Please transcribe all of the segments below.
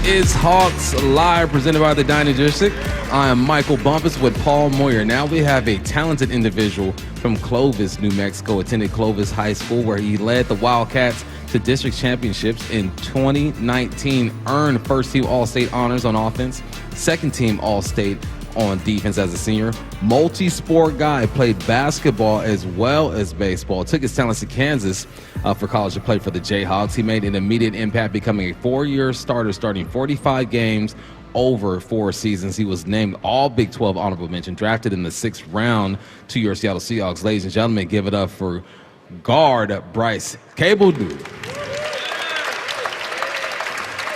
is Hawks Live, presented by the Dining District. I am Michael Bumpus with Paul Moyer. Now we have a talented individual from Clovis, New Mexico, attended Clovis High School, where he led the Wildcats to district championships in 2019, earned first-team All-State honors on offense, second-team All-State on defense as a senior. Multi-sport guy, played basketball as well as baseball. Took his talents to Kansas for college to play for the Jayhawks. He made an immediate impact, becoming a 4-year starter, starting 45 games over 4 seasons. He was named all Big 12 honorable mention, drafted in the 6th round to your Seattle Seahawks. Ladies and gentlemen, give it up for guard Bryce Cabeldue.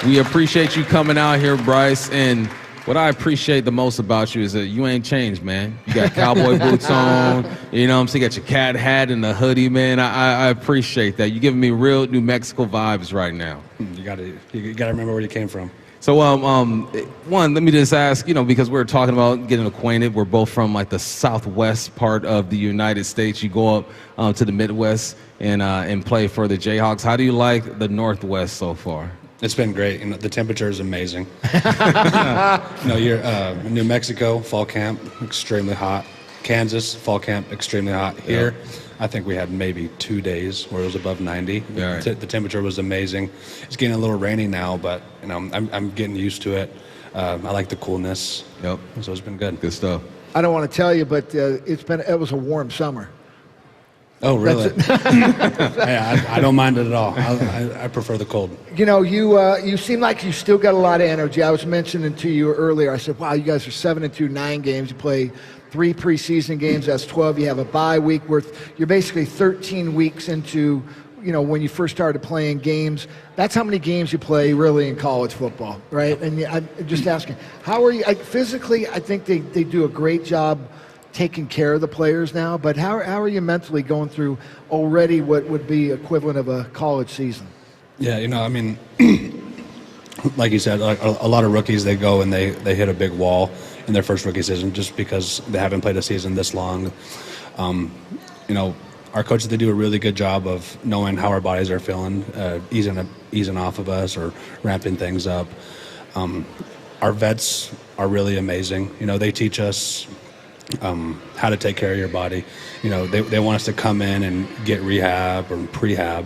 We appreciate you coming out here, Bryce, and what I appreciate the most about you is that you ain't changed, man. You got cowboy boots on, you know what I'm saying? You got your cat hat and the hoodie, man. I appreciate that. You're giving me real New Mexico vibes right now. You gotta remember where you came from. So, one, let me just ask, because we're talking about getting acquainted. We're both from, like, the southwest part of the United States. You go up to the Midwest and play for the Jayhawks. How do you like the Northwest so far? It's been great. The temperature is amazing. You're New Mexico, fall camp, extremely hot. Kansas, fall camp, extremely hot. Here, I think we had maybe 2 days where it was above 90. Yeah, right. The temperature was amazing. It's getting a little rainy now, but I'm getting used to it. I like the coolness. Yep. So it's been good. Good stuff. I don't want to tell you, but it was a warm summer. Oh, really? Hey, I don't mind it at all. I prefer the cold. You seem like you still got a lot of energy. I was mentioning to you earlier, I said, wow, you guys are 7-2, 9 games. You play 3 preseason games, that's 12. You have a bye week you're basically 13 weeks into, when you first started playing games. That's how many games you play really in college football, right? And I'm just asking, how are you? Physically, I think they do a great job taking care of the players now, but how are you mentally going through already what would be equivalent of a college season? Yeah, like you said, like a lot of rookies, they go and they hit a big wall in their first rookie season just because they haven't played a season this long. Our coaches, they do a really good job of knowing how our bodies are feeling, easing off of us or ramping things up. Our vets are really amazing. They teach us how to take care of your body. They want us to come in and get rehab or prehab,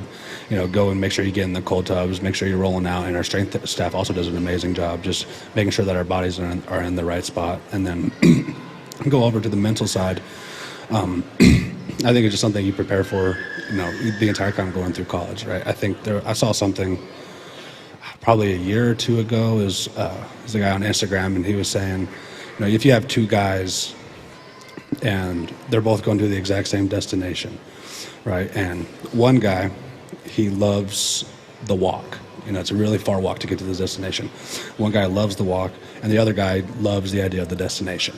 go and make sure you get in the cold tubs, make sure you're rolling out, and our strength staff also does an amazing job just making sure that our bodies are in the right spot. And then go over to the mental side. I think it's just something you prepare for, the entire time going through college, right? I think I saw something probably a year or 2 ago. There's a guy on Instagram, and he was saying, if you have 2 guys and they're both going to the exact same destination, right? And one guy, he loves the walk. It's a really far walk to get to the destination. One guy loves the walk, and the other guy loves the idea of the destination.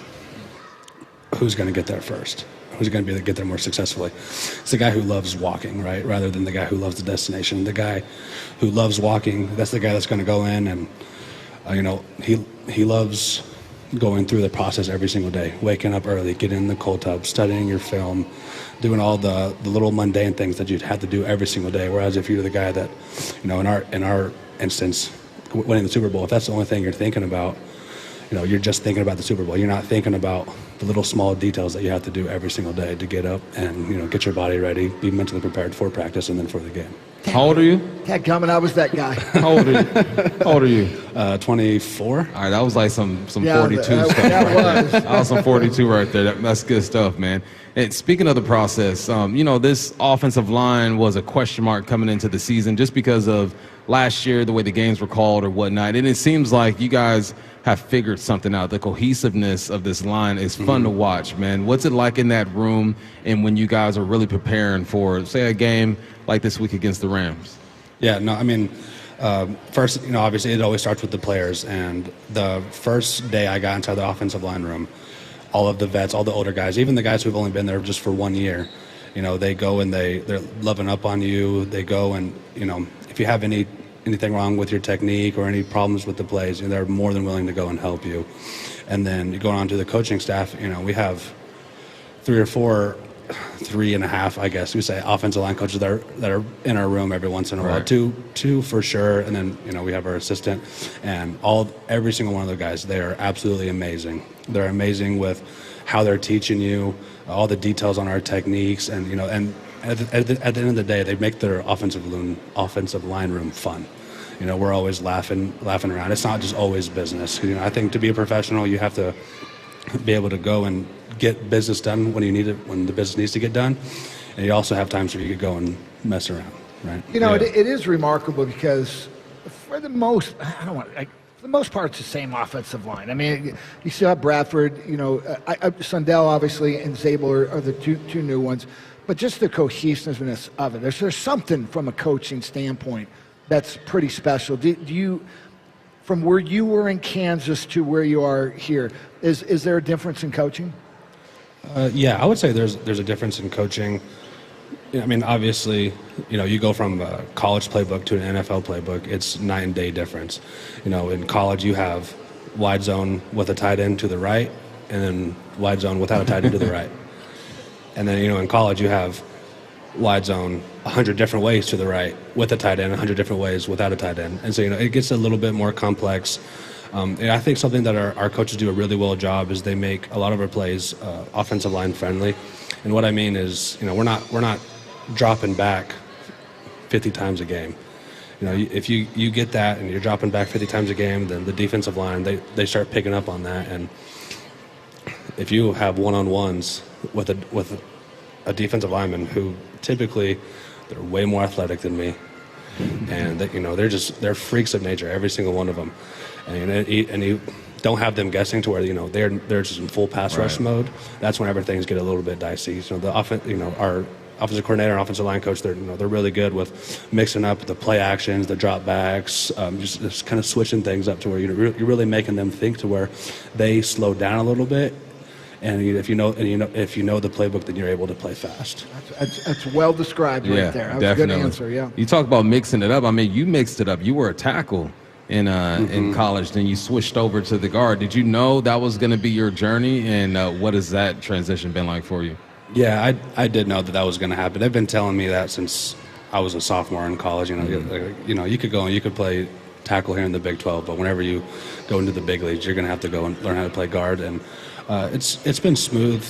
Who's going to get there first? Who's going to be able to get there more successfully? It's the guy who loves walking, right? Rather than the guy who loves the destination. The guy who loves walking, that's the guy that's going to go in and, he loves going through the process every single day, waking up early, getting in the cold tub, studying your film, doing all the little mundane things that you'd have to do every single day. Whereas if you're the guy that, in our instance, winning the Super Bowl, if that's the only thing you're thinking about, you're just thinking about the Super Bowl. You're not thinking about the little small details that you have to do every single day to get up and, get your body ready, be mentally prepared for practice and then for the game. How old are you? Dadgummit, I was that guy. How old are you? 24. All right, that was like some 42 that stuff right was. there. That was some 42 right there. That's good stuff, man. And speaking of the process, this offensive line was a question mark coming into the season just because of last year, the way the games were called or whatnot. And it seems like you guys have figured something out. The cohesiveness of this line is fun to watch, man. What's it like in that room and when you guys are really preparing for, say, a game like this week against the Rams? Yeah, no, I mean, first, obviously it always starts with the players. And the first day I got into the offensive line room, all of the vets, all the older guys, even the guys who've only been there just for 1 year, they go and they're loving up on you. They go and, if you have anything wrong with your technique or any problems with the plays, they're more than willing to go and help you. And then going on to the coaching staff, we have 3 or 4 3.5, I guess we say, offensive line coaches that are in our room every once in a while. Right. Two for sure, and then we have our assistant, and every single one of the guys. They are absolutely amazing. They're amazing with how they're teaching you, all the details on our techniques, and and at the end of the day, they make their offensive line room fun. We're always laughing around. It's not just always business. I think to be a professional, you have to be able to go and get business done when you need it, when the business needs to get done, and you also have times where you could go and mess around, right? It is remarkable because for the most, for the most part, it's the same offensive line. I mean, you still have Bradford, Sundell obviously, and Zabel are the two new ones, but just the cohesiveness of it. There's something from a coaching standpoint that's pretty special. Do you? From where you were in Kansas to where you are here, is there a difference in coaching? Yeah, I would say there's a difference in coaching. I mean, obviously, you go from a college playbook to an NFL playbook. It's night and day difference. In college you have wide zone with a tight end to the right, and then wide zone without a tight end to the right. And then in college you have wide zone 100 different ways to the right with a tight end, 100 different ways without a tight end. And so, it gets a little bit more complex. And I think something that our coaches do a really well job is they make a lot of our plays offensive line friendly. And what I mean is, we're not dropping back 50 times a game. If you get that and you're dropping back 50 times a game, then the defensive line, they start picking up on that. And if you have one-on-ones with a defensive lineman who typically they're way more athletic than me, and they're freaks of nature, every single one of them, and you don't have them guessing to where they're just in full pass rush mode. That's whenever things get a little bit dicey. So our offensive coordinator and offensive line coach, they're really good with mixing up the play actions, the drop backs, just kind of switching things up to where you're really making them think to where they slow down a little bit. And if you know the playbook, then you're able to play fast. That's well described right there. That was definitely. a good answer. Yeah. You talk about mixing it up. I mean, you mixed it up. You were a tackle in college, then you switched over to the guard. Did you know that was going to be your journey? And what has that transition been like for you? Yeah, I did know that was going to happen. They've been telling me that since I was a sophomore in college. You could go and you could play tackle here in the Big 12, but whenever you go into the big leagues, you're going to have to go and learn how to play guard. And it's been smooth,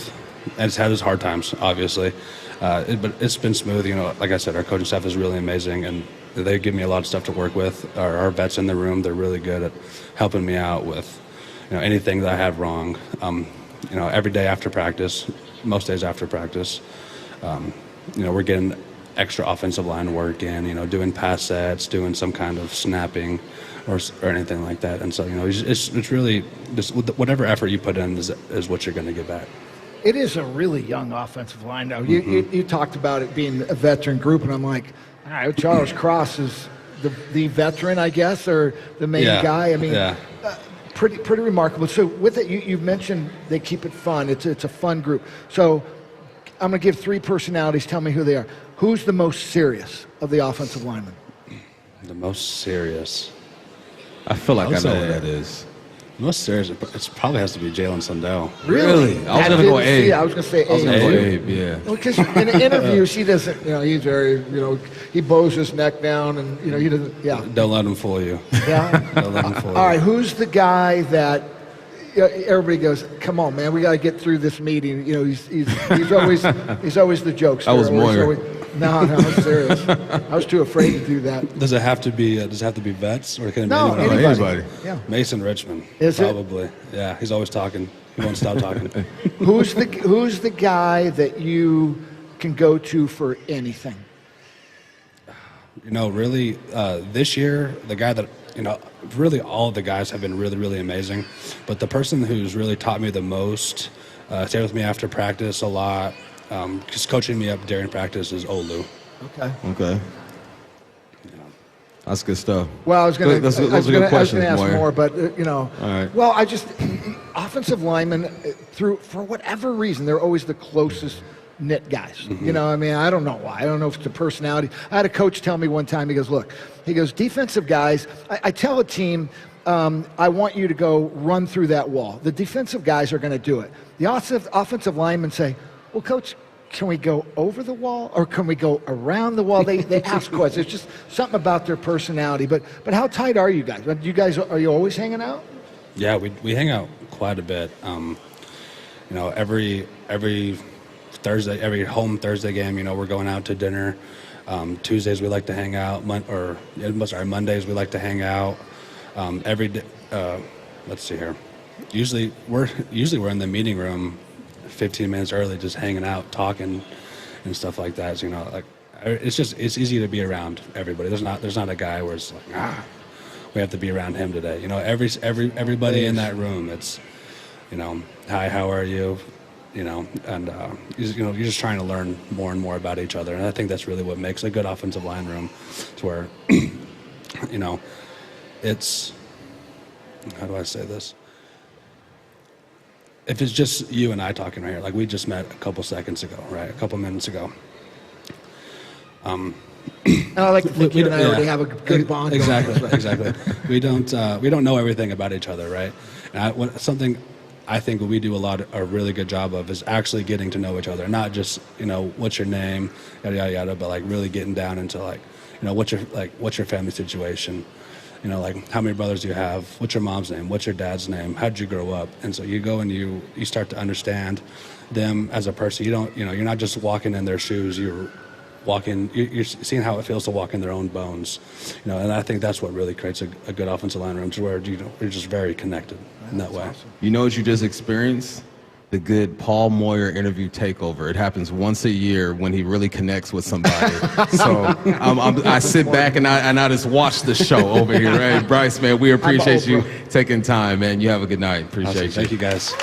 and it's had its hard times, obviously, but it's been smooth. Like I said, our coaching staff is really amazing, and they give me a lot of stuff to work with. Our vets in the room, they're really good at helping me out with anything that I have wrong. Every day after practice, most days after practice, we're getting extra offensive line work in, doing pass sets, doing some kind of snapping or anything like that. And so, it's really just whatever effort you put in is what you're going to get back. It is a really young offensive line now. You talked about it being a veteran group, and I'm like, all right, Charles Cross is the veteran, I guess, or the main guy. I mean, pretty remarkable. So with it, you've mentioned they keep it fun. It's a fun group. So I'm going to give three personalities. Tell me who they are. Who's the most serious of the offensive linemen? The most serious. I feel like I know what that is. The most serious, it probably has to be Jalen Sundell. Really? I was going to go Abe. I was going to say Abe. Yeah. Because in interviews, he doesn't, he's very, he bows his neck down and, he doesn't, Don't let him fool you. Yeah? Don't let him fool you. All right, who's the guy that everybody goes, come on, man, we got to get through this meeting. He's always the jokester. That was Moyer. No, I'm serious. I was too afraid to do that. Does it have to be vets, or can it be anybody? Yeah. Mason Richmond. Is probably. It? Yeah, he's always talking. He won't stop talking. Who's the guy that you can go to for anything? Really, this year, the guy that really all of the guys have been really, really amazing. But the person who's really taught me the most, stayed with me after practice a lot, just coaching me up during practice is Olu. Okay. That's good stuff. Well, I was going to ask Moyer. more, but All right. Well, offensive linemen, for whatever reason, they're always the closest knit guys. Mm-hmm. I don't know why. I don't know if it's the personality. I had a coach tell me one time. He goes, defensive guys. I tell a team, I want you to go run through that wall. The defensive guys are going to do it. The offensive linemen say, well, coach, can we go over the wall or can we go around the wall? They ask questions. It's just something about their personality. But how tight are you guys? Are you always hanging out? Yeah, we hang out quite a bit. Every Thursday, every home Thursday game, we're going out to dinner. Tuesdays we like to hang out. Mondays we like to hang out. Every day. Let's see here. Usually we're in the meeting room 15 minutes early, just hanging out, talking, and stuff like that. So, it's easy to be around everybody. There's not a guy where it's like, we have to be around him today. Everybody in that room. It's, hi, how are you? And you're just trying to learn more and more about each other. And I think that's really what makes a good offensive line room, to where, it's, how do I say this? If it's just you and I talking right here, like we just met a couple seconds ago, right? A couple minutes ago. I like to think you and I already have a good bond. Exactly. We don't know everything about each other, right? And something I think what we do a really good job of is actually getting to know each other, not just what's your name, yada yada yada, but like really getting down into what's your family situation. How many brothers do you have? What's your mom's name? What's your dad's name? How did you grow up? And so you go and you start to understand them as a person. You're not just walking in their shoes. You're seeing how it feels to walk in their own bones. And I think that's what really creates a good offensive line room, to where you're just very connected in that way. Awesome. You know what you just experienced? The good Paul Moyer interview takeover. It happens once a year when he really connects with somebody. So I sit back and I just watch the show over here. Right, Bryce, man, we appreciate you taking time, man. You have a good night. Appreciate you. Thank you, guys.